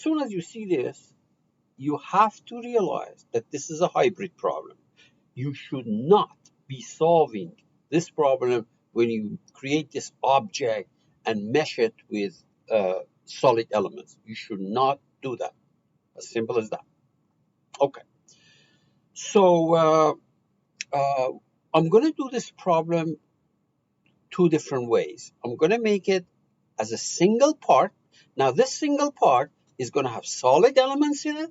soon as you see this, you have to realize that this is a hybrid problem. You should not be solving this problem when you create this object and mesh it with solid elements. You should not do that. As simple as that. Okay. So uh, I'm going to do this problem two different ways. I'm going to make it as a single part. Now, this single part is going to have solid elements in it.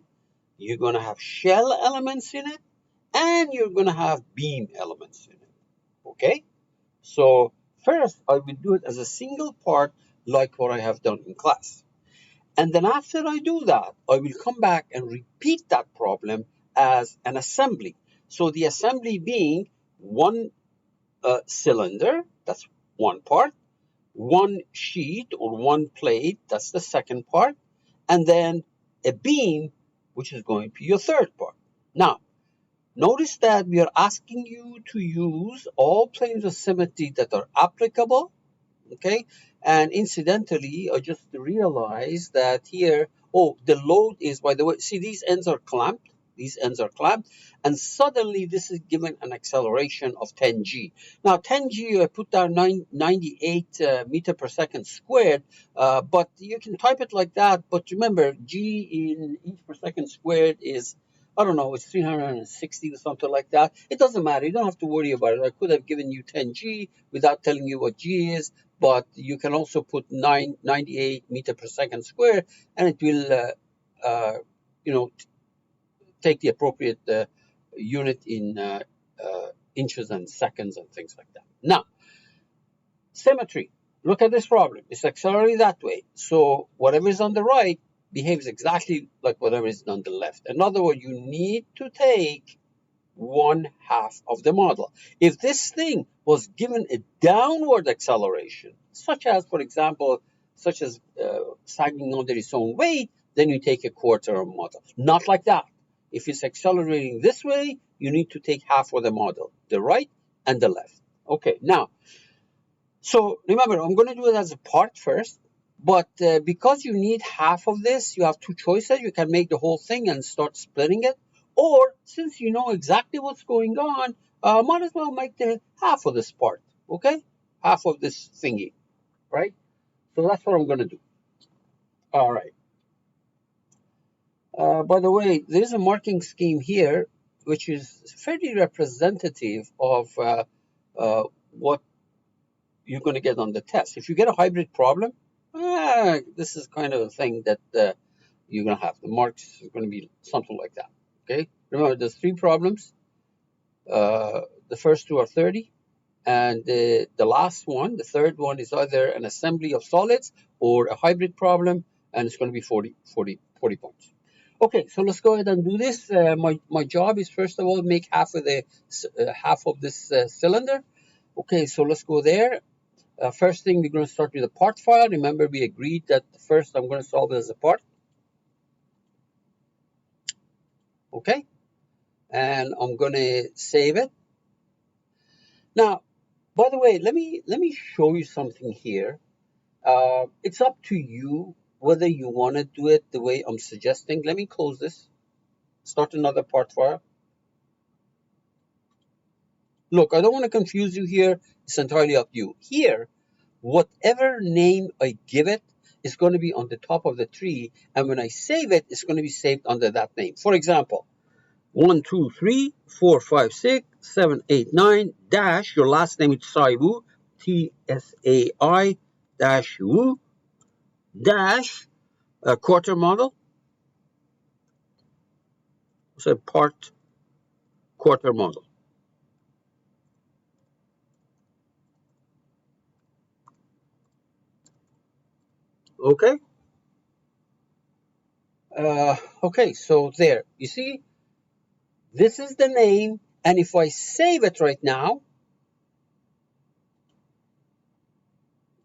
You're going to have shell elements in it. And you're going to have beam elements in it. Okay? So first, I will do it as a single part like what I have done in class. And then after I do that, I will come back and repeat that problem as an assembly. So the assembly being one cylinder, that's one part, one sheet or one plate, that's the second part, and then a beam, which is going to be your third part. Now, notice that we are asking you to use all planes of symmetry that are applicable, okay? And incidentally, I just realized that here, oh, the load is, by the way, see these ends are clamped. These ends are clamped. And suddenly this is given an acceleration of 10 g. Now 10 g, I put down 98 meter per second squared, but you can type it like that. But remember, g in inch per second squared is, I don't know, it's 360 or something like that. It doesn't matter. You don't have to worry about it. I could have given you 10 g without telling you what g is, but you can also put 98 meter per second squared, and it will, you know, take the appropriate unit in inches and seconds and things like that. Now, symmetry. Look at this problem. It's accelerated that way. So whatever is on the right behaves exactly like whatever is on the left. In other words, you need to take one half of the model. If this thing was given a downward acceleration, such as, for example, sagging under its own weight, then you take a quarter of model. Not like that. If it's accelerating this way, you need to take half of the model, the right and the left. Okay, now, so remember, I'm going to do it as a part first, but because you need half of this, you have two choices. You can make the whole thing and start splitting it, or since you know exactly what's going on, might as well make the half of this part, okay? Half of this thingy, right? So that's what I'm going to do. All right. By the way, there's a marking scheme here, which is fairly representative of what you're going to get on the test. If you get a hybrid problem, this is kind of a thing that you're going to have. The marks are going to be something like that. Okay. Remember, there's three problems. The first two are 30, and the last one, the third one, is either an assembly of solids or a hybrid problem, and it's going to be 40 points. Okay, so let's go ahead and do this. My job is, first of all, make half of this cylinder. Okay, so let's go there. First thing, we're going to start with the part file. Remember, we agreed that first I'm going to solve it as a part. Okay, and I'm going to save it. Now, by the way, let me show you something here. It's up to you whether you want to do it the way I'm suggesting. Let me close this. Start another part file. Look, I don't want to confuse you here. It's entirely up to you. Here, whatever name I give it is going to be on the top of the tree, and when I save it, it's going to be saved under that name. For example, 1, 2, 3, 4, 5, 6, 7, 8, 9, dash, your last name is Tsai-Wu, Tsai dash Wu, dash, quarter model, so part quarter model. Okay? Okay, so there, you see, this is the name, and if I save it right now,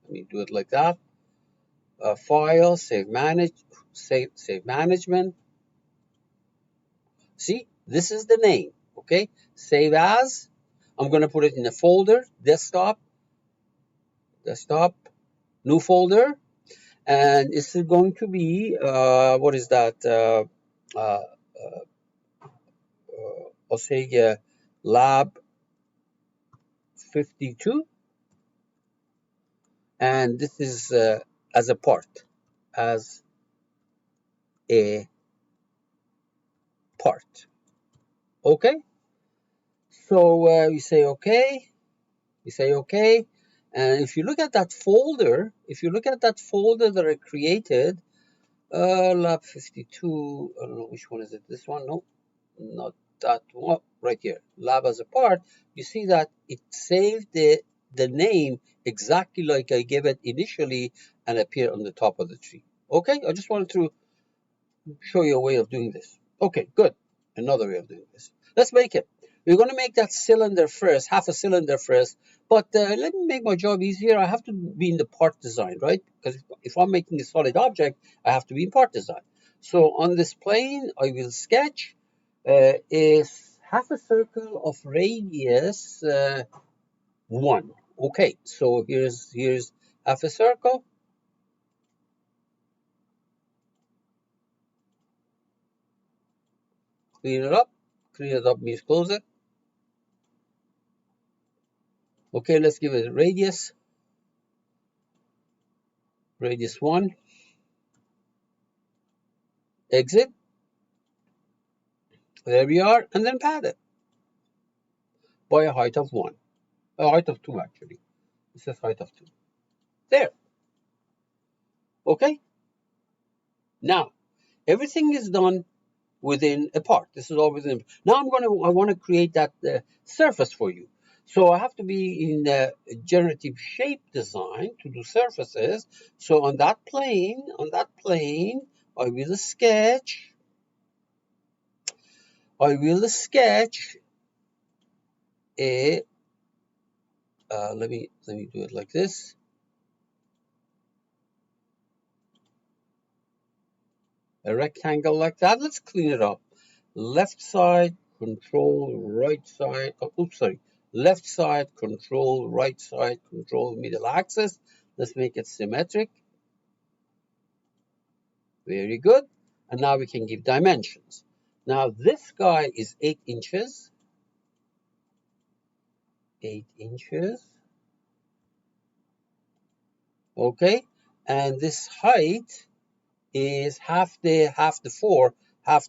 let me do it like that. File, save management. See, this is the name, okay? Save as. I'm going to put it in a folder, desktop, new folder. And this is going to be, what is that? I'll say lab 52. And this is as a part, as a part. Okay? So we say okay, we say okay. And if you look at that folder, that I created, lab 52, I don't know which one is it, this one? No, not that one, right here, lab as a part. You see that it saved the name exactly like I gave it initially and appear on the top of the tree. Okay, I just wanted to show you a way of doing this. Okay, good. Another way of doing this. Let's make it. We're going to make that cylinder first, half a cylinder first. But let me make my job easier. I have to be in the part design, right? Because if I'm making a solid object, I have to be in part design. So on this plane, I will sketch is half a circle of radius 1. Okay, so here's half a circle. Clean it up. Clean it up means close it. Okay, let's give it a radius. Radius 1. Exit. There we are. And then pad it by a height of 1. A height of 2, actually. It says height of 2. There. Okay. Now, everything is done within a part. This is all within. Now I want to create that surface for you. So I have to be in generative shape design to do surfaces. So on that plane, I will sketch a let me do it like this. A rectangle like that. Let's clean it up. Left side, control, right side. Oh, oops, sorry. Left side, control, right side, control, middle axis. Let's make it symmetric. Very good. And now we can give dimensions. Now this guy is 8 inches. 8 inches. Okay. And this height is half the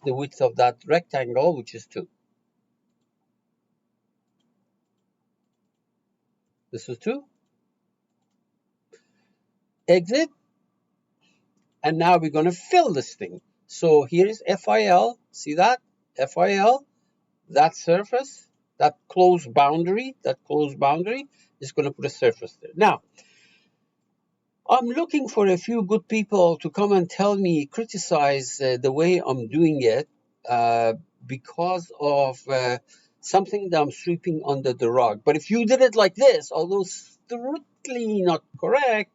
width of that rectangle, which is 2. This is 2. Exit. And now we're going to fill this thing. So here is FIL. See that? FIL. That surface, that closed boundary is going to put a surface there. Now, I'm looking for a few good people to come and tell me, criticize the way I'm doing it because of something that I'm sweeping under the rug. But if you did it like this, although strictly not correct,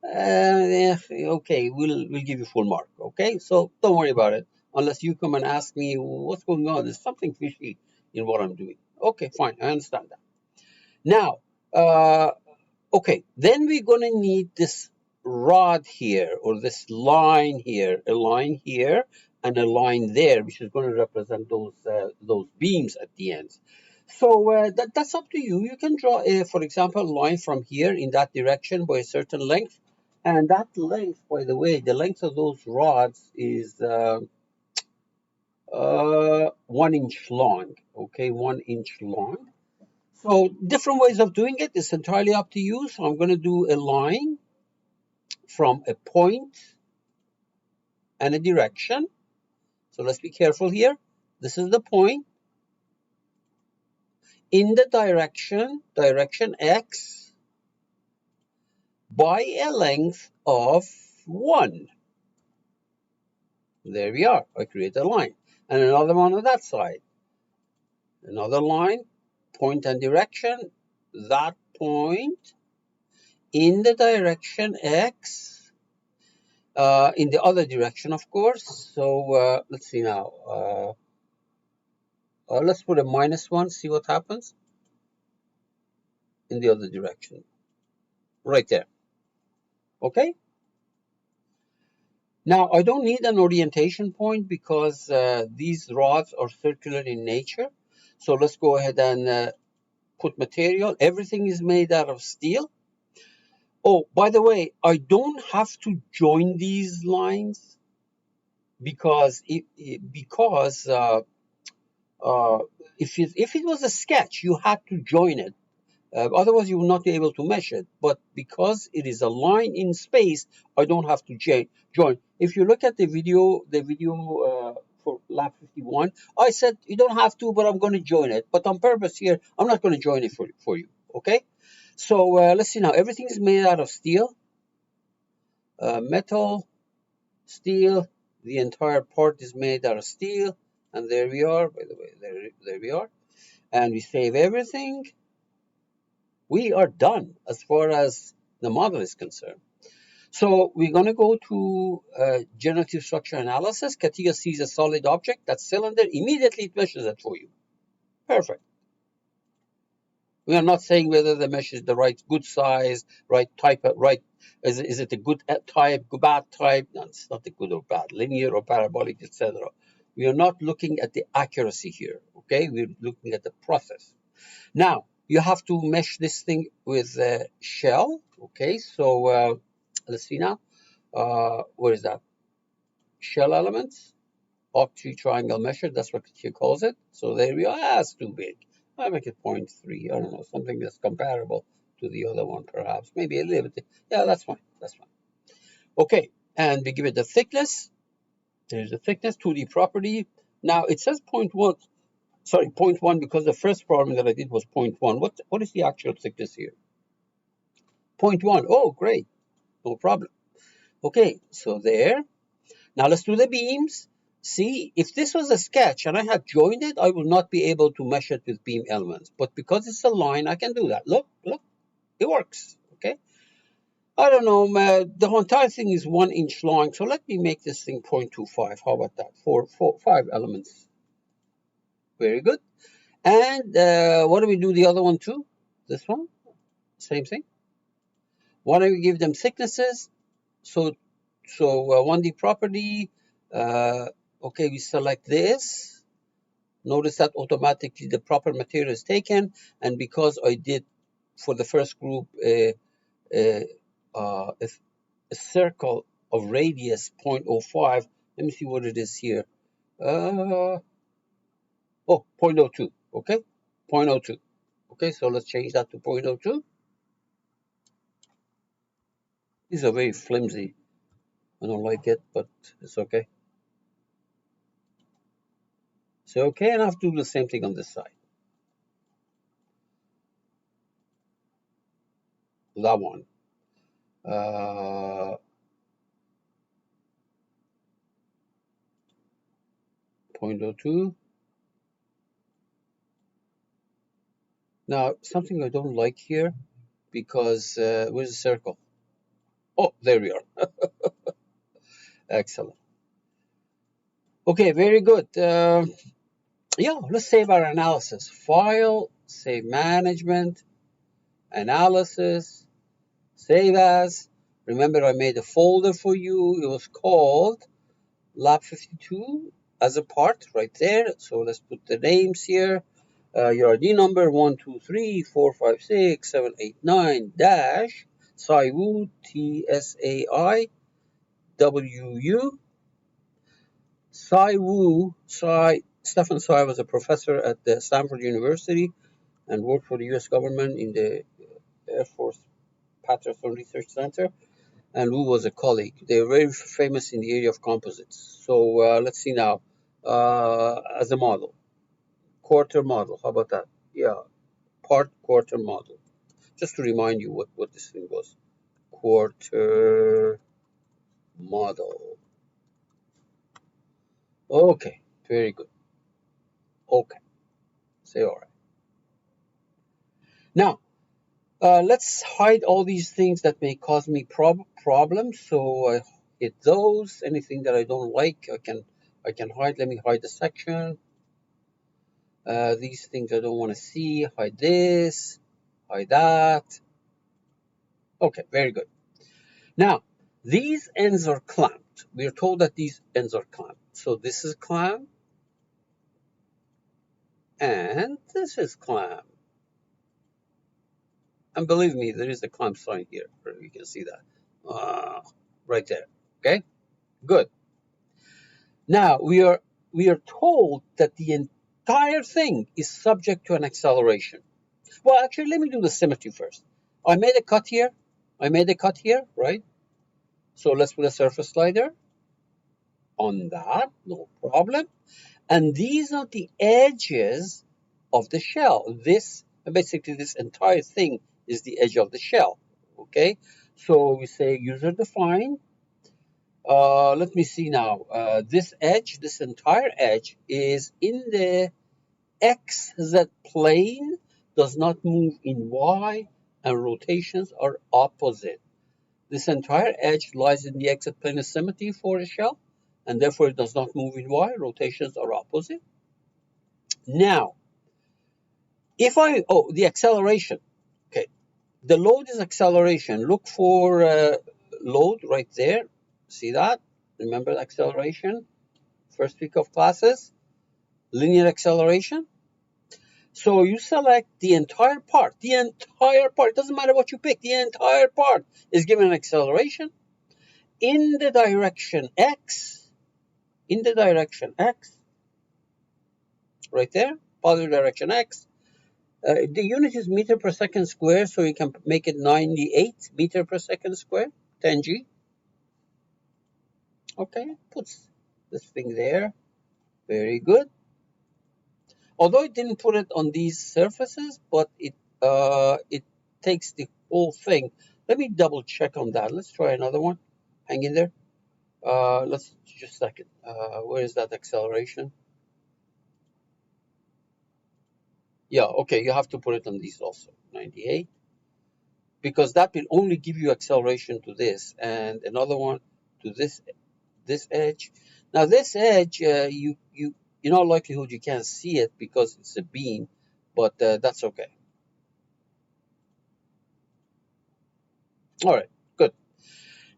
okay, we'll give you full mark. Okay, so don't worry about it unless you come and ask me what's going on. There's something fishy in what I'm doing. Okay, fine, I understand that. Now, okay, then we're gonna need this rod here or this line here, a line here and a line there, which is going to represent those beams at the end. So that's up to you. You can draw, for example, a line from here in that direction by a certain length. And that length, by the way, the length of those rods is 1 inch long. Okay, 1 inch long. So different ways of doing it. It's entirely up to you. So I'm going to do a line from a point and a direction. So let's be careful here. This is the point in the direction X by a length of 1. There we are. I create a line. And another one on that side. Another line, point and direction. That point in the direction X, in the other direction, of course. So let's see now. Let's put a -1, see what happens in the other direction. Right there. Okay? Now, I don't need an orientation point because these rods are circular in nature. So let's go ahead and put material. Everything is made out of steel. Oh, by the way, I don't have to join these lines because uh, if it was a sketch, you had to join it. Otherwise, you will not be able to mesh it. But because it is a line in space, I don't have to join. If you look at the video for lab 51, I said you don't have to, but I'm going to join it. But on purpose here, I'm not going to join it for you. Okay? So let's see now. Everything is made out of steel, metal, steel. The entire part is made out of steel. And there we are. By the way, there we are. And we save everything. We are done as far as the model is concerned. So we're going to go to generative structure analysis. Catia sees a solid object, that cylinder, immediately it meshes it for you. Perfect. We are not saying whether the mesh is the right good size, right type, right, is it a good type, bad type? No, it's not a good or bad, linear or parabolic, etc. We are not looking at the accuracy here, okay? We're looking at the process. Now, you have to mesh this thing with shell, okay? So let's see now. What is that? Shell elements, octave triangle measure, that's what she calls it. So there we are. Ah, it's too big. I make it 0.3. I don't know, something that's comparable to the other one, perhaps. Maybe a little bit. Yeah, that's fine. That's fine. Okay, and we give it the thickness. There's the thickness, 2D property. Now it says 0.1. Sorry, 0.1 because the first problem that I did was 0.1. What is the actual thickness here? 0.1. Oh, great. No problem. Okay, so there. Now let's do the beams. See, if this was a sketch and I had joined it, I would not be able to mesh it with beam elements. But because it's a line, I can do that. Look, it works. Okay. I don't know, the entire thing is 1 inch long. So let me make this thing 0.25. How about that? Five elements. Very good. And what do we do the other one too? This one? Same thing. Why don't we give them thicknesses? So 1D property. Okay, we select this. Notice that automatically the proper material is taken. And because I did for the first group a circle of radius 0.05, let me see what it is here. Oh, 0.02. Okay, 0.02. Okay, so let's change that to 0.02. These are very flimsy. I don't like it, but it's okay. So okay, and I have to do the same thing on this side. That one. 0.02. Now, something I don't like here, because where's the circle? Oh, there we are. Excellent. Okay, very good. Yeah, let's save our analysis. File, save management, analysis, save as. Remember, I made a folder for you. It was called Lab 52 as a part right there. So let's put the names here. Your ID number 123456789 dash Saiwu TSAIWU. Stephen Tsai was a professor at the Stanford University and worked for the U.S. government in the Air Force Patterson Research Center. And Wu was a colleague. They were very famous in the area of composites. So let's see now. As a model, quarter model. How about that? Yeah, part quarter model. Just to remind you what this thing was. Quarter model. Okay, very good. Okay, say all right. Now, let's hide all these things that may cause me problems. So I hit those. Anything that I don't like, I can hide. Let me hide the section. These things I don't want to see. Hide this. Hide that. Okay, very good. Now, these ends are clamped. clamped. We are told that these ends are clamped. So this is clamped, and this is clamped. And believe me, there is a clamp sign here. You can see that right there. Okay, good. Now we are told that the entire thing is subject to an acceleration. Well, actually, let me do the symmetry first. I made a cut here. Right? So let's put a surface slider on that, no problem. And these are the edges of the shell. Basically, this entire thing is the edge of the shell. Okay, so we say user defined. Let me see now. This entire edge is in the XZ plane, does not move in Y, and rotations are opposite. This entire edge lies in the XZ plane symmetry for the shell, and therefore it does not move in Y, rotations are opposite. Now, the acceleration. Okay, the load is acceleration. Look for load right there. See that? Remember the acceleration? First week of classes, linear acceleration. So you select the entire part. It doesn't matter what you pick. The entire part is given an acceleration in the direction X. Right there, positive direction X. The unit is meter per second square, so you can make it 98 meter per second square, 10G. Okay, puts this thing there. Very good. Although it didn't put it on these surfaces, but it takes the whole thing. Let me double check on that. Let's try another one. Hang in there. Let's just a second. Where is that acceleration? Yeah, okay, you have to put it on these also, 98, because that will only give you acceleration to this, and another one to this edge. Now this edge, in all likelihood you can't see it because it's a beam, but that's okay. All right, good.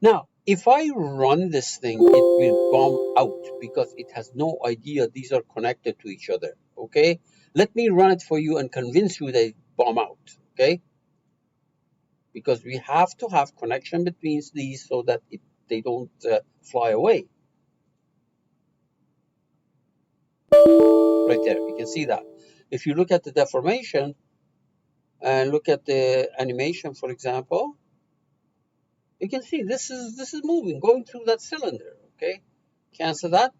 Now, if I run this thing, it will bomb out because it has no idea these are connected to each other, okay? Let me run it for you and convince you they bomb out, okay? Because we have to have connection between these so that they don't fly away. Right there, you can see that. If you look at the deformation and look at the animation, for example, you can see this is moving, going through that cylinder, okay? Cancel that,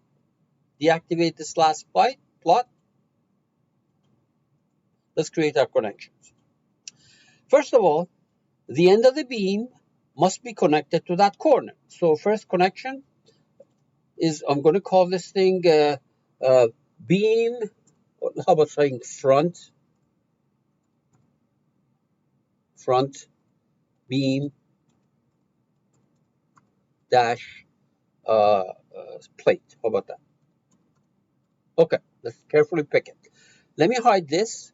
deactivate this last plot. Let's create our connections. First of all, the end of the beam must be connected to that corner. So first connection is, I'm going to call this thing beam, how about saying front beam dash plate. How about that? Okay, let's carefully pick it. Let me hide this,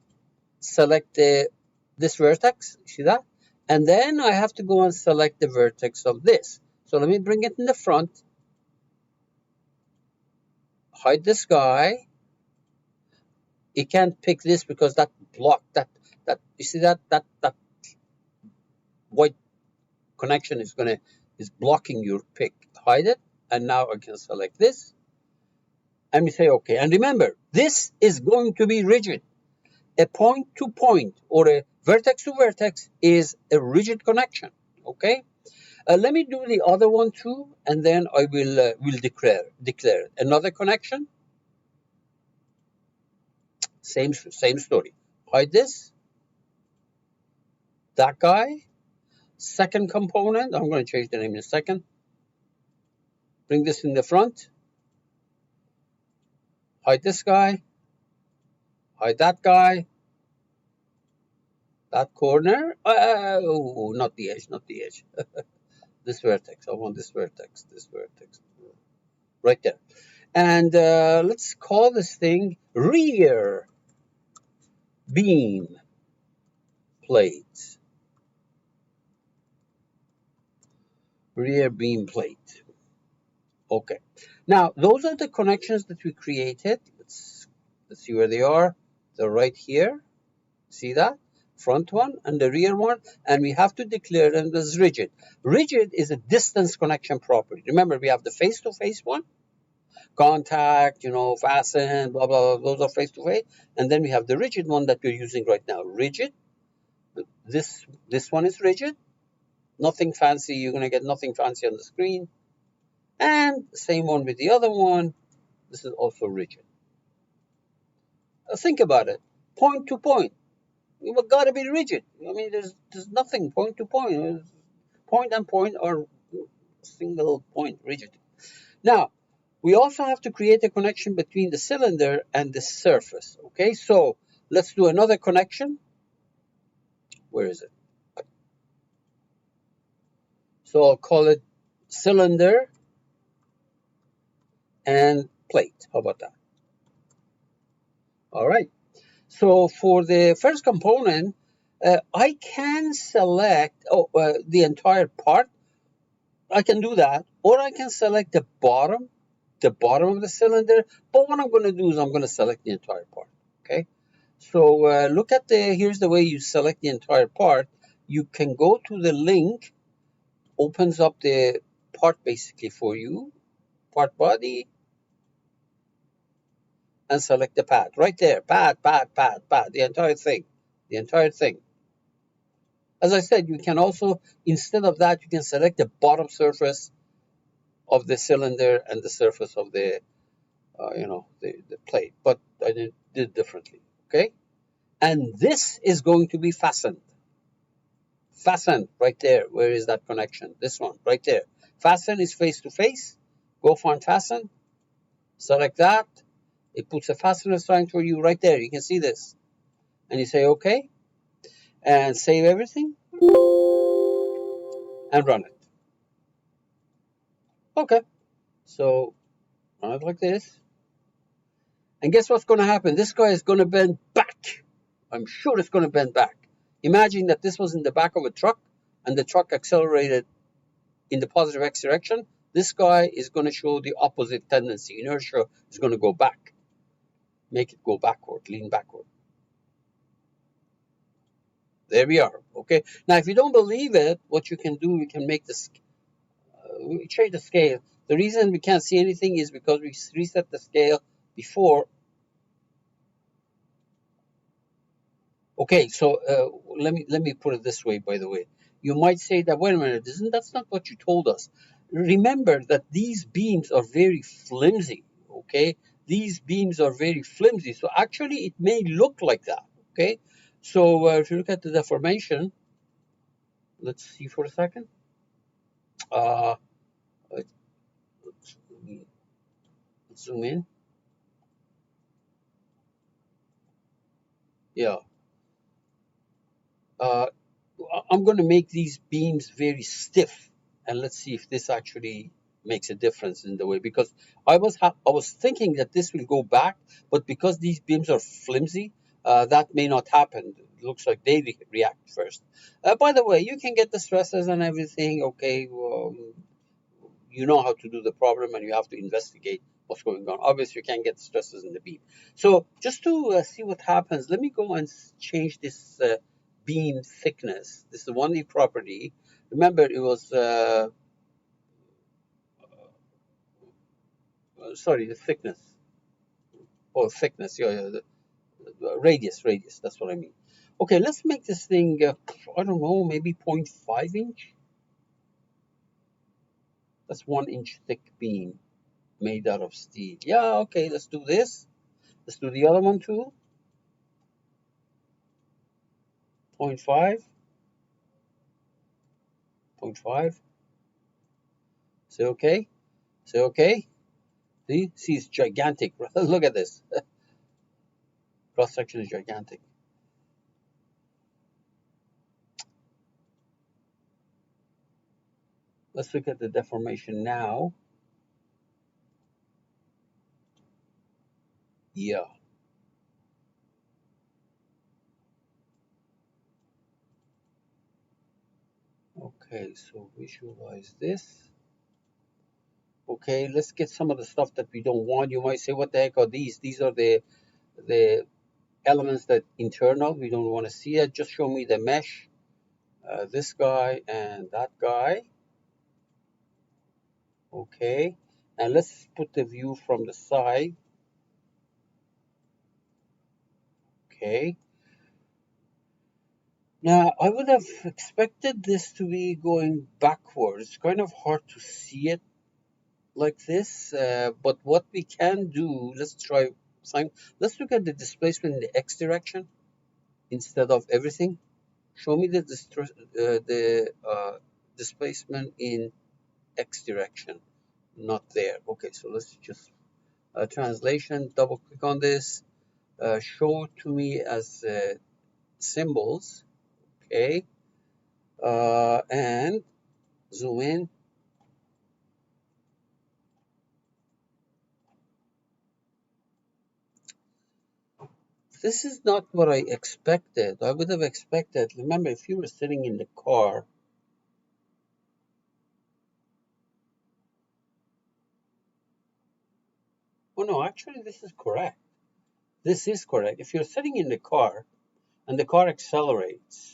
select this vertex, see that? And then I have to go and select the vertex of this. So let me bring it in the front, hide this guy. It can't pick this because that block, that you see that white connection is blocking your pick. Hide it, and now I can select this. And we say okay. And remember, this is going to be rigid. A point to point or a vertex to vertex is a rigid connection. Okay. Let me do the other one too, and then I will declare it. Another connection. Same story. Hide this. That guy. Second component. I'm going to change the name in a second. Bring this in the front. Hide this guy. Hide that guy. That corner. Oh, not the edge. This vertex. I want this vertex. Right there. And let's call this thing rear beam plate. Rear beam plate. Okay. Now, those are the connections that we created. Let's see where they are. They're right here. See that? Front one and the rear one. And we have to declare them as rigid. Rigid is a distance connection property. Remember, we have the face-to-face one, contact, fasten, blah, blah, blah. Those are face-to-face. And then we have the rigid one that we're using right now. Rigid. This one is rigid. Nothing fancy. You're going to get nothing fancy on the screen. And same one with the other one. This is also rigid. Think about it. Point to point. You've got to be rigid. I mean, there's nothing point to point. Point and point are single point rigid. Now, we also have to create a connection between the cylinder and the surface. Okay, so let's do another connection. Where is it? So I'll call it cylinder and plate. How about that? All right. So for the first component, I can select the entire part. I can do that, or I can select the bottom of the cylinder. But what I'm going to do is I'm going to select the entire part. Okay. So look at here's the way you select the entire part. You can go to the link, opens up the part basically for you, part body, and select the pad right there. Pad, the entire thing, the entire thing. As I said, you can also, instead of that, you can select the bottom surface of the cylinder and the surface of the plate. But I did it differently, okay? And this is going to be fastened. Fasten right there. Where is that connection? This one right there. Fasten is face to face. Go find fasten. Select that. It puts a fastener sign for you right there. You can see this. And you say okay. And save everything. And run it. Okay. So run it like this. And guess what's going to happen? This guy is going to bend back. I'm sure it's going to bend back. Imagine that this was in the back of a truck and the truck accelerated in the positive x direction. This guy is going to show the opposite tendency. Inertia is going to go back. Make it go backward, lean backward. There we are. Okay. Now, if you don't believe it, what you can do, we can make this, change the scale. The reason we can't see anything is because we reset the scale before. Okay, so let me put it this way. By the way, you might say that, wait a minute, that's not what you told us. Remember that these beams are very flimsy. Okay, these beams are very flimsy. So actually, it may look like that. Okay, so if you look at the deformation, let's see for a second. Uh, let's zoom in. Yeah. Uh, I'm going to make these beams very stiff, and let's see if this actually makes a difference in the way. Because I was thinking that this will go back, but because these beams are flimsy, that may not happen. It looks like they react first. By the way, you can get the stresses and everything. Okay, well, you know how to do the problem, and you have to investigate what's going on. Obviously, you can't get stresses in the beam. So just to see what happens, let me go and change this beam thickness. This is the 1D property. Remember, it was, sorry, the thickness. Oh, thickness, yeah, the radius, that's what I mean. Okay, let's make this thing, I don't know, maybe 0.5 inch. That's 1 inch thick beam made out of steel. Yeah, okay, let's do this. Let's do the other one too. 0.5, 0.5. Say okay. Say okay. See, it's gigantic. Look at this. Cross section is gigantic. Let's look at the deformation now. Yeah. Okay, so visualize this. Okay, let's get some of the stuff that we don't want. You might say, what the heck are these? These are the elements that internal. We don't want to see it. Just show me the mesh, this guy and that guy. Okay, and let's put the view from the side. Okay. Now, I would have expected this to be going backwards. It's kind of hard to see it like this, but what we can do, let's try sign. Let's look at the displacement in the x direction instead of everything. Show me the displacement in x direction, not there. Okay, so let's just translation. Double click on this. Show it to me as symbols. Okay, and zoom in. This is not what I expected. I would have expected, remember, if you were sitting in the car, oh no, actually, this is correct. This is correct. If you're sitting in the car and the car accelerates,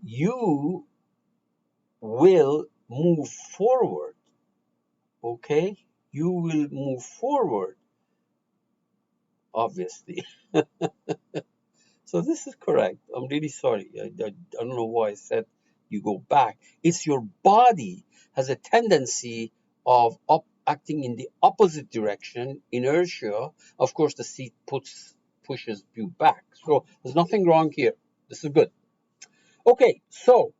you will move forward, okay? You will move forward, obviously. So this is correct. I'm really sorry. I don't know why I said you go back. It's your body has a tendency of acting in the opposite direction, inertia. Of course, the seat pushes you back. So there's nothing wrong here. This is good. Okay, so